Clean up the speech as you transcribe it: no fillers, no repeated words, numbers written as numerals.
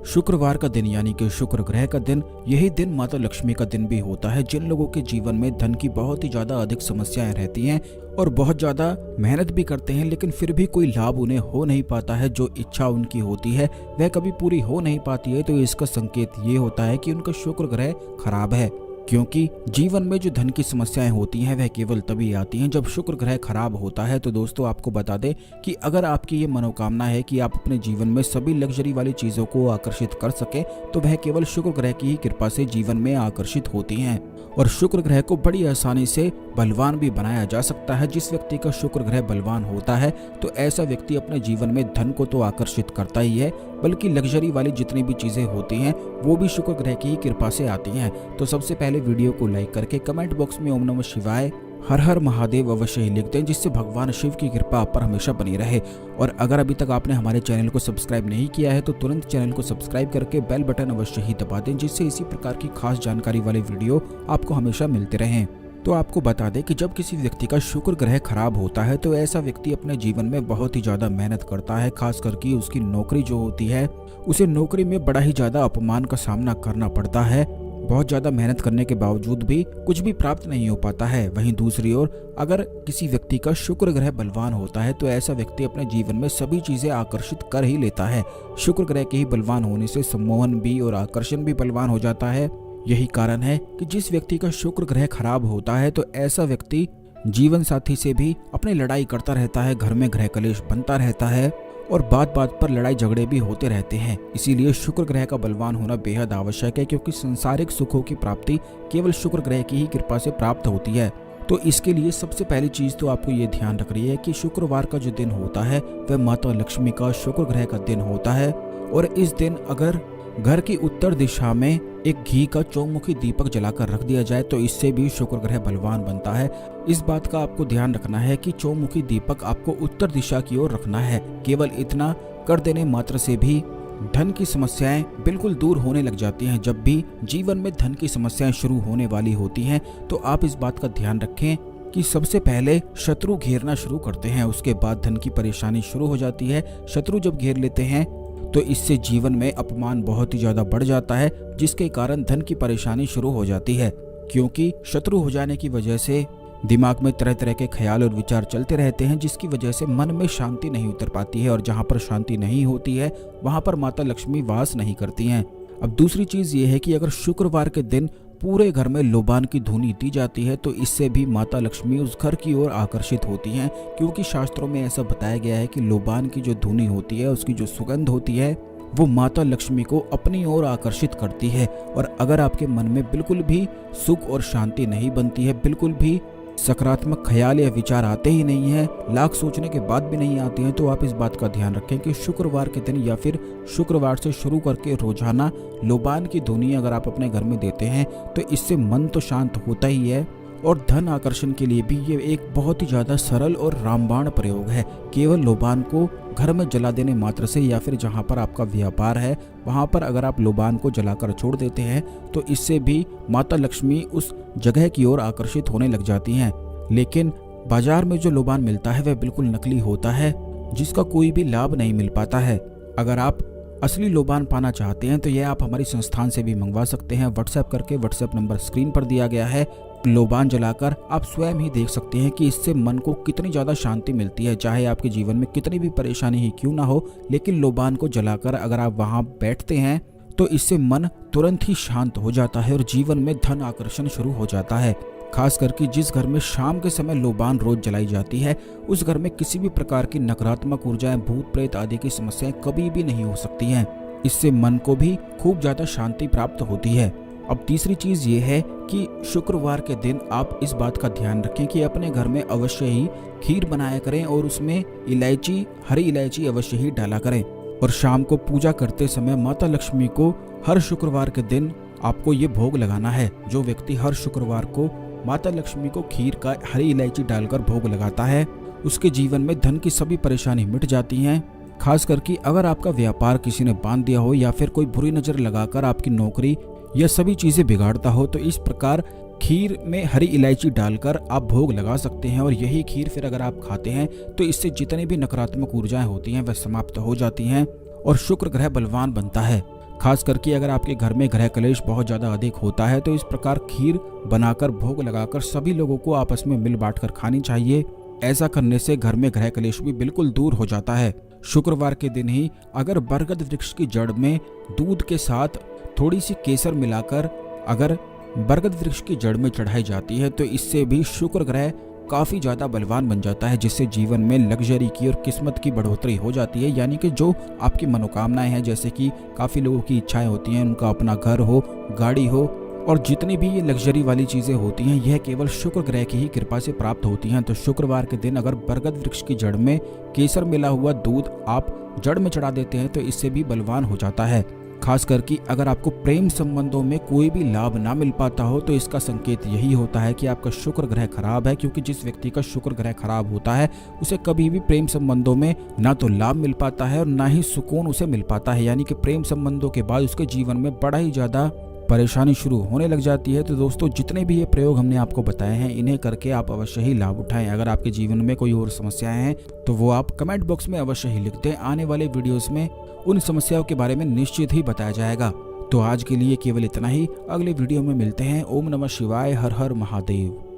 शुक्रवार का दिन यानी कि शुक्र ग्रह का दिन, यही दिन माता लक्ष्मी का दिन भी होता है। जिन लोगों के जीवन में धन की बहुत ही ज्यादा अधिक समस्याएं रहती हैं और बहुत ज्यादा मेहनत भी करते हैं, लेकिन फिर भी कोई लाभ उन्हें हो नहीं पाता है, जो इच्छा उनकी होती है वह कभी पूरी हो नहीं पाती है, तो इसका संकेत ये होता है कि उनका शुक्र ग्रह खराब है। क्योंकि जीवन में जो धन की समस्याएं होती हैं वह केवल तभी आती हैं जब शुक्र ग्रह खराब होता है। तो दोस्तों, आपको बता दें कि अगर आपकी ये मनोकामना है कि आप अपने जीवन में सभी लग्जरी वाली चीजों को आकर्षित कर सकें, तो वह केवल शुक्र ग्रह की ही कृपा से जीवन में आकर्षित होती हैं। और शुक्र ग्रह को बड़ी आसानी से बलवान भी बनाया जा सकता है। जिस व्यक्ति का शुक्र ग्रह बलवान होता है तो ऐसा व्यक्ति अपने जीवन में धन को तो आकर्षित करता ही है, बल्कि लग्जरी वाली जितनी भी चीजें होती हैं वो भी शुक्र ग्रह की ही कृपा से आती हैं। तो सबसे पहले वीडियो को लाइक करके कमेंट बॉक्स में ओम नमः शिवाय हर हर महादेव अवश्य ही लिख दें, जिससे भगवान शिव की कृपा आप पर हमेशा बनी रहे। और अगर अभी तक आपने हमारे चैनल को सब्सक्राइब नहीं किया है तो तुरंत चैनल को सब्सक्राइब करके बेल बटन अवश्य ही दबा दें, जिससे इसी प्रकार की खास जानकारी वाले वीडियो आपको हमेशा मिलते रहें। तो आपको बता दें कि जब किसी व्यक्ति का शुक्र ग्रह खराब होता है तो ऐसा व्यक्ति अपने जीवन में बहुत ही ज्यादा मेहनत करता है। खास करके उसकी नौकरी जो होती है, उसे नौकरी में बड़ा ही ज्यादा अपमान का सामना करना पड़ता है। बहुत ज्यादा मेहनत करने के बावजूद भी कुछ भी प्राप्त नहीं हो पाता है। वहीं दूसरी ओर अगर किसी व्यक्ति का शुक्र ग्रह बलवान होता है तो ऐसा व्यक्ति अपने जीवन में सभी चीजें आकर्षित कर ही लेता है। शुक्र ग्रह के ही बलवान होने से सम्मोहन भी और आकर्षण भी बलवान हो जाता है। यही कारण है कि जिस व्यक्ति का शुक्र ग्रह खराब होता है तो ऐसा व्यक्ति जीवन साथी से भी अपनी लड़ाई करता रहता है, घर में गृह कलेश बनता रहता है और बात बात पर लड़ाई झगड़े भी होते रहते हैं। इसीलिए शुक्र ग्रह का बलवान होना बेहद आवश्यक है, क्योंकि सांसारिक सुखों की प्राप्ति केवल शुक्र ग्रह की ही कृपा से प्राप्त होती है। तो इसके लिए सबसे पहली चीज तो आपको ये ध्यान रखनी है कि शुक्रवार का जो दिन होता है वह माता लक्ष्मी का शुक्र ग्रह का दिन होता है। और इस दिन अगर घर की उत्तर दिशा में एक घी का चौमुखी दीपक जलाकर रख दिया जाए तो इससे भी शुक्र ग्रह बलवान बनता है। इस बात का आपको ध्यान रखना है कि चौमुखी दीपक आपको उत्तर दिशा की ओर रखना है। केवल इतना कर देने मात्र से भी धन की समस्याएं बिल्कुल दूर होने लग जाती हैं। जब भी जीवन में धन की समस्याएं शुरू होने वाली होती हैं तो आप इस बात का ध्यान रखें कि सबसे पहले शत्रु घेरना शुरू करते हैं, उसके बाद धन की परेशानी शुरू हो जाती है। शत्रु जब घेर लेते हैं तो इससे जीवन में अपमान बहुत ही ज्यादा बढ़ जाता है, जिसके कारण धन की परेशानी शुरू हो जाती है। क्योंकि शत्रु हो जाने की वजह से दिमाग में तरह तरह के ख्याल और विचार चलते रहते हैं, जिसकी वजह से मन में शांति नहीं उतर पाती है। और जहाँ पर शांति नहीं होती है वहाँ पर माता लक्ष्मी वास नहीं करती हैं। अब दूसरी चीज ये है कि अगर शुक्रवार के दिन पूरे घर में लोबान की धुनी दी जाती है तो इससे भी माता लक्ष्मी उस घर की ओर आकर्षित होती हैं। क्योंकि शास्त्रों में ऐसा बताया गया है कि लोबान की जो धुनी होती है, उसकी जो सुगंध होती है, वो माता लक्ष्मी को अपनी ओर आकर्षित करती है। और अगर आपके मन में बिल्कुल भी सुख और शांति नहीं बनती है, बिल्कुल भी सकारात्मक ख्याल या विचार आते ही नहीं है, लाख सोचने के बाद भी नहीं आते हैं, तो आप इस बात का ध्यान रखें कि शुक्रवार के दिन या फिर शुक्रवार से शुरू करके रोजाना लोबान की धुनी अगर आप अपने घर में देते हैं तो इससे मन तो शांत होता ही है। और धन आकर्षण के लिए भी ये एक बहुत ही ज्यादा सरल और रामबाण प्रयोग है। केवल लोबान को घर में जला देने मात्र से या फिर जहाँ पर आपका व्यापार है वहाँ पर अगर आप लोबान को जलाकर छोड़ देते हैं तो इससे भी माता लक्ष्मी उस जगह की ओर आकर्षित होने लग जाती हैं। लेकिन बाजार में जो लोबान मिलता है वह बिल्कुल नकली होता है, जिसका कोई भी लाभ नहीं मिल पाता है। अगर आप असली लोबान पाना चाहते हैं तो यह आप हमारी संस्थान से भी मंगवा सकते हैं। व्हाट्सएप करके, व्हाट्सएप नंबर स्क्रीन पर दिया गया है। लोबान जलाकर आप स्वयं ही देख सकते हैं कि इससे मन को कितनी ज्यादा शांति मिलती है। चाहे आपके जीवन में कितनी भी परेशानी ही क्यों ना हो, लेकिन लोबान को जलाकर अगर आप वहां बैठते हैं तो इससे मन तुरंत ही शांत हो जाता है और जीवन में धन आकर्षण शुरू हो जाता है। खास करके जिस घर में शाम के समय लोबान रोज जलाई जाती है उस घर में किसी भी प्रकार की नकारात्मक ऊर्जाएं, भूत प्रेत आदि की समस्याएं कभी भी नहीं हो सकती हैं। इससे मन को भी खूब ज्यादा शांति प्राप्त होती है। अब तीसरी चीज ये है कि शुक्रवार के दिन आप इस बात का ध्यान रखें कि अपने घर में अवश्य ही खीर बनाया करें और उसमें इलायची, हरी इलायची अवश्य ही डाला करें। और शाम को पूजा करते समय माता लक्ष्मी को हर शुक्रवार के दिन आपको ये भोग लगाना है। जो व्यक्ति हर शुक्रवार को माता लक्ष्मी को खीर का हरी इलायची डालकर भोग लगाता है उसके जीवन में धन की सभी परेशानी मिट जाती हैं। खास करके अगर आपका व्यापार किसी ने बांध दिया हो या फिर कोई बुरी नजर लगाकर आपकी नौकरी यह सभी चीजें बिगाड़ता हो तो इस प्रकार खीर में हरी इलायची डालकर आप भोग लगा सकते हैं। और यही खीर फिर अगर आप खाते हैं तो इससे जितनी भी नकारात्मक ऊर्जाएं होती हैं वह समाप्त हो जाती हैं और शुक्र ग्रह बलवान बनता है। खास करके अगर आपके घर में गृह कलेश बहुत ज़्यादा अधिक होता है तो इस प्रकार खीर बनाकर भोग लगाकर सभी लोगों को आपस में मिल बांट कर खानी चाहिए। ऐसा करने से घर में गृह कलेश भी बिल्कुल दूर हो जाता है। शुक्रवार के दिन ही अगर बरगद वृक्ष की जड़ में दूध के साथ थोड़ी सी केसर मिलाकर अगर बरगद वृक्ष की जड़ में चढ़ाई जाती है तो इससे भी शुक्र ग्रह काफ़ी ज़्यादा बलवान बन जाता है, जिससे जीवन में लग्जरी की और किस्मत की बढ़ोतरी हो जाती है। यानी कि जो आपकी मनोकामनाएं हैं, जैसे कि काफ़ी लोगों की इच्छाएं होती हैं उनका अपना घर हो, गाड़ी हो, और जितनी भी ये लग्जरी वाली चीज़ें होती हैं यह केवल शुक्र ग्रह की ही कृपा से प्राप्त होती हैं। तो शुक्रवार के दिन अगर बरगद वृक्ष की जड़ में केसर मिला हुआ दूध आप जड़ में चढ़ा देते हैं तो इससे भी बलवान हो जाता है। खास करके अगर आपको प्रेम संबंधों में कोई भी लाभ ना मिल पाता हो तो इसका संकेत यही होता है कि आपका शुक्र ग्रह खराब है, क्योंकि जिस व्यक्ति का शुक्र ग्रह खराब होता है उसे कभी भी प्रेम संबंधों में ना तो लाभ मिल पाता है और ना ही सुकून उसे मिल पाता है। यानी कि प्रेम संबंधों के बाद उसके जीवन में बड़ा ही ज़्यादा परेशानी शुरू होने लग जाती है। तो दोस्तों, जितने भी ये प्रयोग हमने आपको बताए हैं इन्हें करके आप अवश्य ही लाभ उठाएं। अगर आपके जीवन में कोई और समस्याएं हैं तो वो आप कमेंट बॉक्स में अवश्य ही लिख दें। आने वाले वीडियोस में उन समस्याओं के बारे में निश्चित ही बताया जाएगा। तो आज के लिए केवल इतना ही। अगले वीडियो में मिलते हैं। ओम नमः शिवाय। हर हर महादेव।